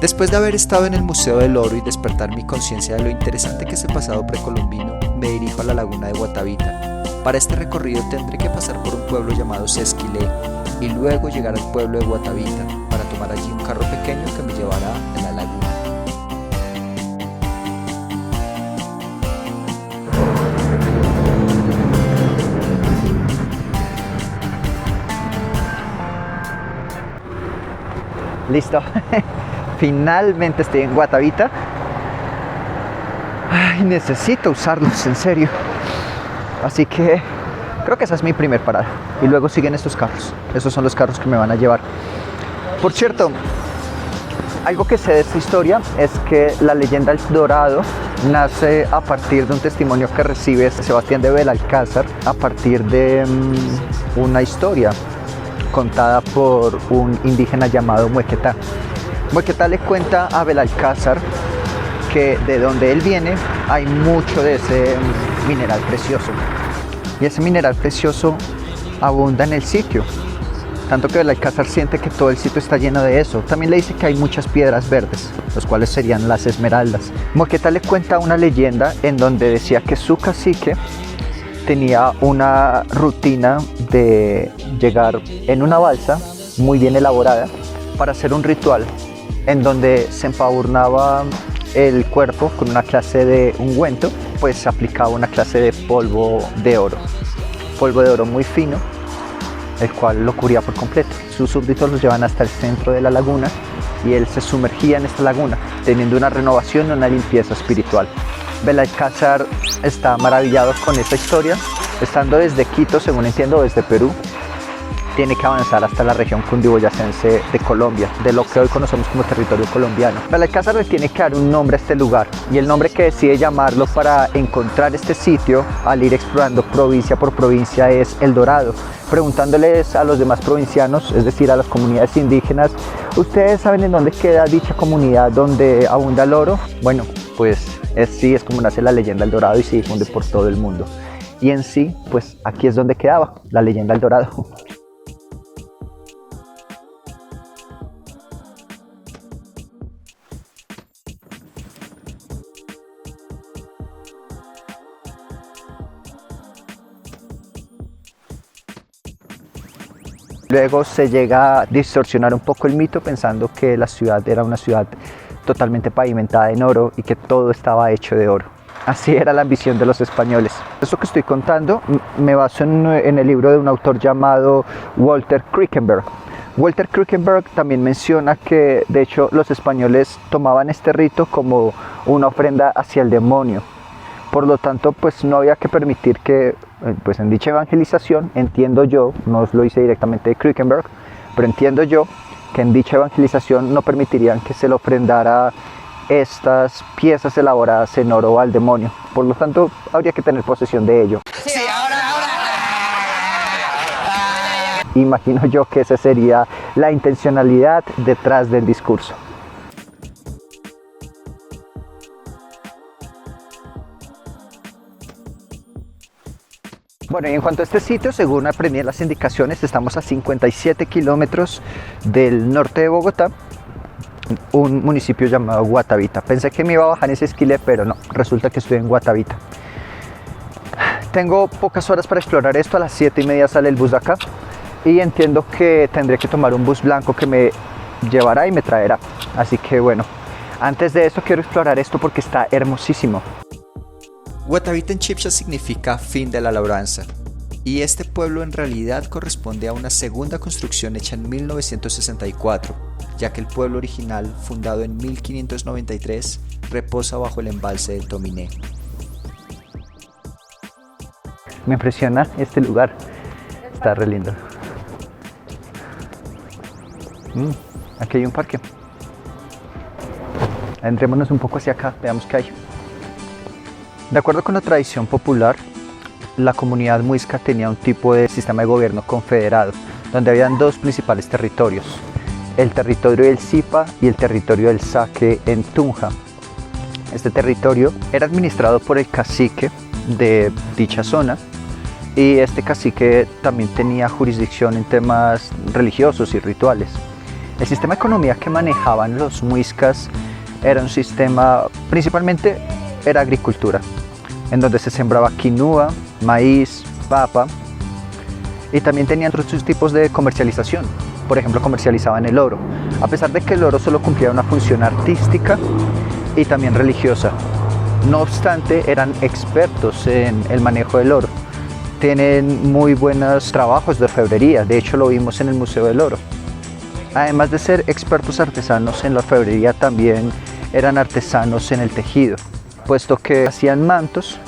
Después de haber estado en el Museo del Oro y despertar mi conciencia de lo interesante que es el pasado precolombino, me dirijo a la laguna de Guatavita. Para este recorrido tendré que pasar por un pueblo llamado Sesquilé y luego llegar al pueblo de Guatavita para tomar allí un carro pequeño que me llevará a la laguna. Listo, finalmente estoy en Guatavita. Ay, necesito usarlos, en serio. Así que creo que esa es mi primer parada. Y luego siguen estos carros. Esos son los carros que me van a llevar. Por cierto, algo que sé de esta historia es que la leyenda del Dorado nace a partir de un testimonio que recibe Sebastián de Belalcázar a partir de una historia contada por un indígena llamado Muequetá. Muequetá le cuenta a Belalcázar que de donde él viene hay mucho de ese mineral precioso. Y ese mineral precioso abunda en el sitio. Tanto que Belalcázar siente que todo el sitio está lleno de eso. También le dice que hay muchas piedras verdes, las cuales serían las esmeraldas. Muequetá le cuenta una leyenda en donde decía que su cacique tenía una rutina de llegar en una balsa muy bien elaborada para hacer un ritual en donde se empavurnaba el cuerpo con una clase de ungüento, pues se aplicaba una clase de polvo de oro muy fino, el cual lo cubría por completo. Sus súbditos los llevan hasta el centro de la laguna y él se sumergía en esta laguna, teniendo una renovación y una limpieza espiritual. Belalcázar está maravillado con esta historia. Estando desde Quito, según entiendo, desde Perú, tiene que avanzar hasta la región cundiboyacense de Colombia, de lo que hoy conocemos como territorio colombiano. Belalcázar le tiene que dar un nombre a este lugar, y el nombre que decide llamarlo para encontrar este sitio, al ir explorando provincia por provincia, es El Dorado, preguntándoles a los demás provincianos, es decir, a las comunidades indígenas: ¿ustedes saben en dónde queda dicha comunidad donde abunda el oro? Bueno, pues sí, es como nace la leyenda del Dorado y se difunde por todo el mundo. Y en sí, pues aquí es donde quedaba la leyenda del Dorado. Luego se llega a distorsionar un poco el mito pensando que la ciudad era una ciudad totalmente pavimentada en oro y que todo estaba hecho de oro. Así era la ambición de los españoles. Esto que estoy contando me baso en el libro de un autor llamado Walter Kruikenberg. Walter Kruikenberg también menciona que, de hecho, los españoles tomaban este rito como una ofrenda hacia el demonio. Por lo tanto, pues no había que permitir que, pues en dicha evangelización, entiendo yo, no os lo hice directamente de Kruikenberg, pero entiendo yo que en dicha evangelización no permitirían que se le ofrendara estas piezas elaboradas en oro al demonio. Por lo tanto, habría que tener posesión de ello. Sí, ahora. Imagino yo que esa sería la intencionalidad detrás del discurso. Bueno, y en cuanto a este sitio, según aprendí en las indicaciones, estamos a 57 kilómetros del norte de Bogotá, un municipio llamado Guatavita. Pensé que me iba a bajar en Sesquilé, pero no, resulta que estoy en Guatavita. Tengo pocas horas para explorar esto, a las 7:30 sale el bus de acá y entiendo que tendré que tomar un bus blanco que me llevará y me traerá. Así que bueno, antes de eso quiero explorar esto porque está hermosísimo. Guatavita en chibcha significa fin de la labranza, y este pueblo en realidad corresponde a una segunda construcción hecha en 1964, ya que el pueblo original, fundado en 1593, reposa bajo el embalse del Tominé. Me impresiona este lugar, está re lindo. Aquí hay un parque. Entrémonos un poco hacia acá, veamos qué hay. De acuerdo con la tradición popular, la comunidad muisca tenía un tipo de sistema de gobierno confederado, donde habían dos principales territorios: el territorio del Zipa y el territorio del Saque en Tunja. Este territorio era administrado por el cacique de dicha zona, y este cacique también tenía jurisdicción en temas religiosos y rituales. El sistema de economía que manejaban los muiscas era un sistema, principalmente era agricultura, en donde se sembraba quinua, maíz, papa, y también tenían otros tipos de comercialización. Por ejemplo, comercializaban el oro, a pesar de que el oro solo cumplía una función artística y también religiosa. No obstante, eran expertos en el manejo del oro. Tienen muy buenos trabajos de orfebrería, de hecho lo vimos en el Museo del Oro. Además de ser expertos artesanos en la orfebrería, también eran artesanos en el tejido, puesto que hacían mantos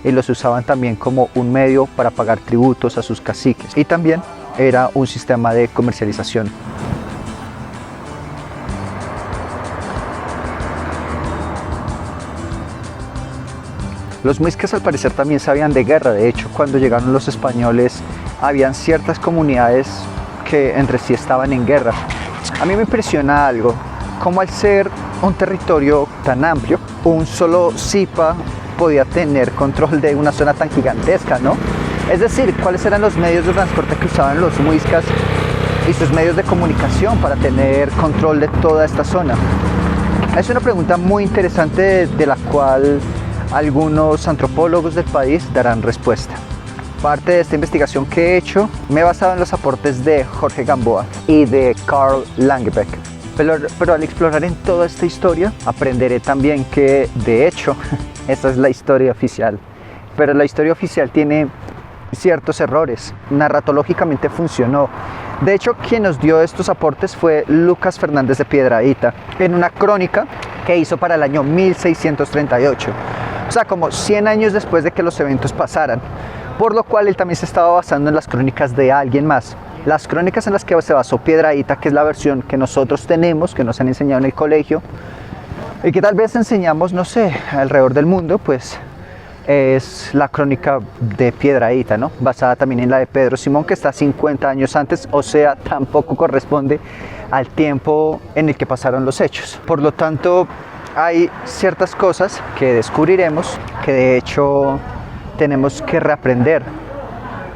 y los usaban también como un medio para pagar tributos a sus caciques. Y también era un sistema de comercialización. Los muiscas al parecer también sabían de guerra. De hecho, cuando llegaron los españoles, habían ciertas comunidades que entre sí estaban en guerra. A mí me impresiona algo, como al ser un territorio tan amplio, un solo Zipa podía tener control de una zona tan gigantesca, ¿no? Es decir, ¿cuáles eran los medios de transporte que usaban los muiscas y sus medios de comunicación para tener control de toda esta zona? Es una pregunta muy interesante de la cual algunos antropólogos del país darán respuesta. Parte de esta investigación que he hecho me he basado en los aportes de Jorge Gamboa y de Carl Langebeck. Pero al explorar en toda esta historia, aprenderé también que, de hecho, esta es la historia oficial. Pero la historia oficial tiene ciertos errores. Narratológicamente funcionó. De hecho, quien nos dio estos aportes fue Lucas Fernández de Piedrahíta, en una crónica que hizo para el año 1638. O sea, como 100 años después de que los eventos pasaran. Por lo cual él también se estaba basando en las crónicas de alguien más. Las crónicas en las que se basó Piedrahíta, que es la versión que nosotros tenemos, que nos han enseñado en el colegio, y que tal vez enseñamos, no sé, alrededor del mundo, pues es la crónica de Piedrahíta, ¿no? Basada también en la de Pedro Simón, que está 50 años antes, o sea, tampoco corresponde al tiempo en el que pasaron los hechos. Por lo tanto, hay ciertas cosas que descubriremos que de hecho tenemos que reaprender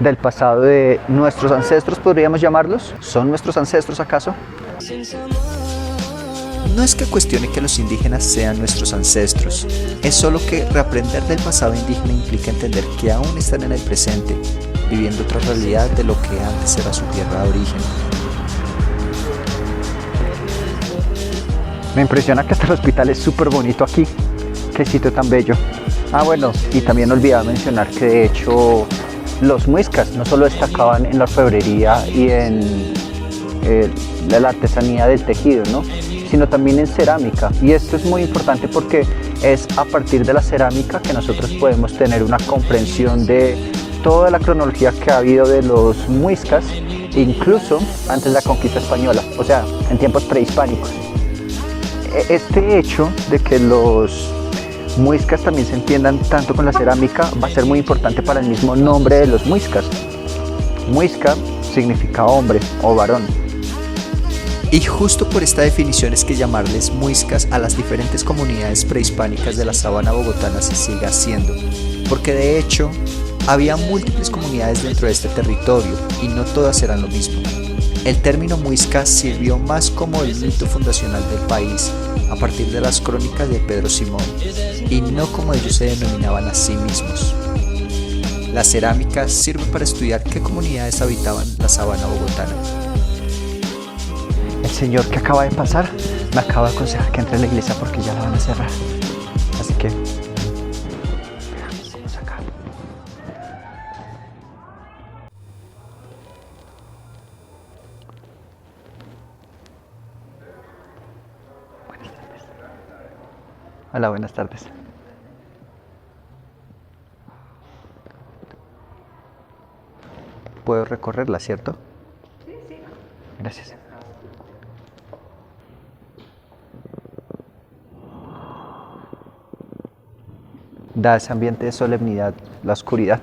del pasado de nuestros ancestros, podríamos llamarlos. ¿Son nuestros ancestros acaso? No es que cuestione que los indígenas sean nuestros ancestros, es solo que reaprender del pasado indígena implica entender que aún están en el presente, viviendo otra realidad de lo que antes era su tierra de origen. Me impresiona que hasta el hospital es súper bonito aquí. Qué sitio tan bello. Ah, bueno, y también olvidaba mencionar que de hecho los muiscas no solo destacaban en la orfebrería y en la artesanía del tejido, ¿no?, sino también en cerámica. Y esto es muy importante porque es a partir de la cerámica que nosotros podemos tener una comprensión de toda la cronología que ha habido de los muiscas, incluso antes de la conquista española, o sea, en tiempos prehispánicos. Este hecho de que los muiscas también se entiendan tanto con la cerámica va a ser muy importante para el mismo nombre de los muiscas. Muisca significa hombre o varón. Y justo por esta definición es que llamarles muiscas a las diferentes comunidades prehispánicas de la sabana bogotana se sigue haciendo, porque de hecho había múltiples comunidades dentro de este territorio y no todas eran lo mismo. El término muisca sirvió más como el mito fundacional del país a partir de las crónicas de Pedro Simón y no como ellos se denominaban a sí mismos. La cerámica sirve para estudiar qué comunidades habitaban la sabana bogotana. El señor que acaba de pasar me acaba de aconsejar que entre a la iglesia porque ya la van a cerrar. Así que vamos acá. Buenas tardes. Hola, buenas tardes. Puedo recorrerla, ¿cierto? Sí, sí. Gracias. Da ese ambiente de solemnidad, la oscuridad.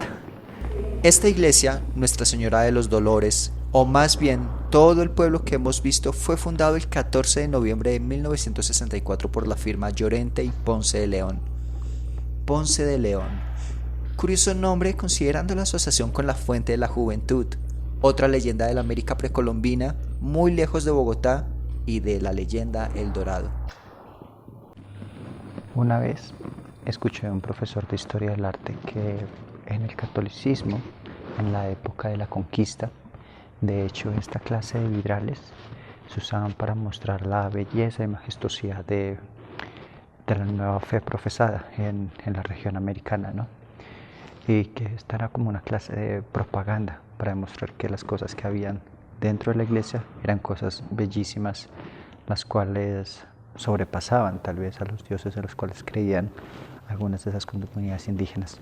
Esta iglesia, Nuestra Señora de los Dolores, o más bien todo el pueblo que hemos visto, fue fundado el 14 de noviembre de 1964 por la firma Llorente y Ponce de León. Ponce de León. Curioso nombre considerando la asociación con la Fuente de la Juventud, otra leyenda de la América precolombina, muy lejos de Bogotá y de la leyenda El Dorado. Una vez escuché a un profesor de historia del arte que en el catolicismo, en la época de la conquista, de hecho esta clase de vidrales se usaban para mostrar la belleza y majestuosidad de la nueva fe profesada en la región americana, ¿no? Y que esta era como una clase de propaganda para demostrar que las cosas que habían dentro de la iglesia eran cosas bellísimas, las cuales sobrepasaban tal vez a los dioses en los cuales creían algunas de esas comunidades indígenas.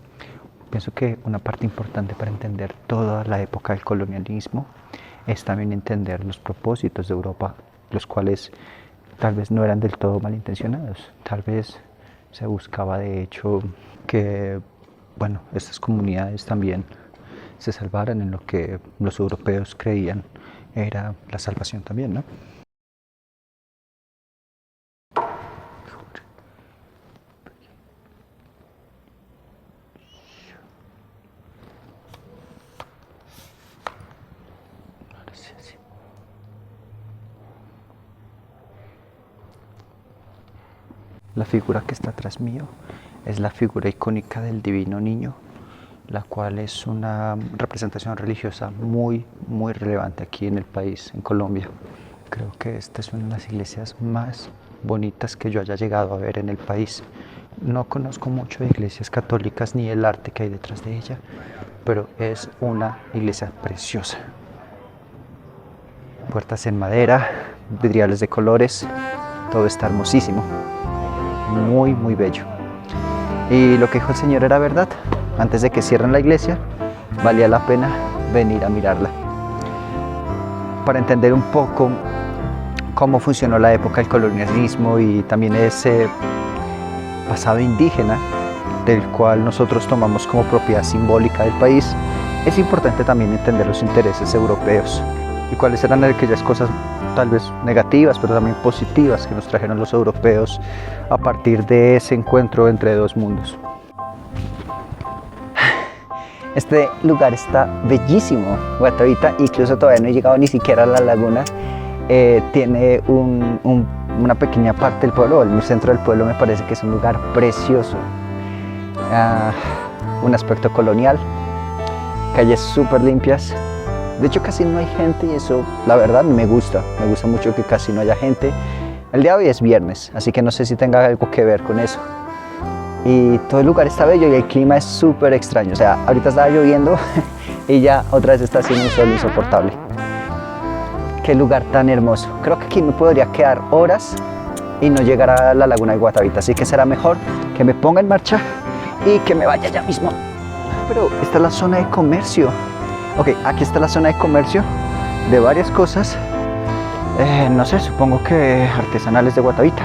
Pienso que una parte importante para entender toda la época del colonialismo es también entender los propósitos de Europa, los cuales tal vez no eran del todo malintencionados. Tal vez se buscaba de hecho que estas comunidades también se salvaran en lo que los europeos creían era la salvación también, ¿no? La figura que está atrás mío es la figura icónica del Divino Niño, la cual es una representación religiosa muy relevante aquí en el país, en Colombia. Creo que esta es una de las iglesias más bonitas que yo haya llegado a ver en el país. No conozco mucho de iglesias católicas ni el arte que hay detrás de ella, pero es una iglesia preciosa. Puertas en madera, vidriales de colores, todo está hermosísimo. Muy bello. Y lo que dijo el Señor era verdad. Antes de que cierren la iglesia, valía la pena venir a mirarla. Para entender un poco cómo funcionó la época del colonialismo y también ese pasado indígena del cual nosotros tomamos como propiedad simbólica del país, es importante también entender los intereses europeos y cuáles eran aquellas cosas tal vez negativas, pero también positivas que nos trajeron los europeos a partir de ese encuentro entre dos mundos. Este lugar está bellísimo, Guatavita, incluso todavía no he llegado ni siquiera a la laguna. Tiene una pequeña parte del pueblo, el centro del pueblo me parece que es un lugar precioso. Un aspecto colonial, calles súper limpias. De hecho casi no hay gente y eso la verdad me gusta mucho que casi no haya gente. El día de hoy es viernes, así que no sé si tenga algo que ver con eso. Y todo el lugar está bello y el clima es súper extraño, o sea, ahorita estaba lloviendo y ya otra vez está haciendo un sol insoportable. Qué lugar tan hermoso, creo que aquí me podría quedar horas y no llegar a la laguna de Guatavita, así que será mejor que me ponga en marcha y que me vaya ya mismo. Pero esta es la zona de comercio. Ok, aquí está la zona de comercio de varias cosas, no sé, supongo que artesanales de Guatavita.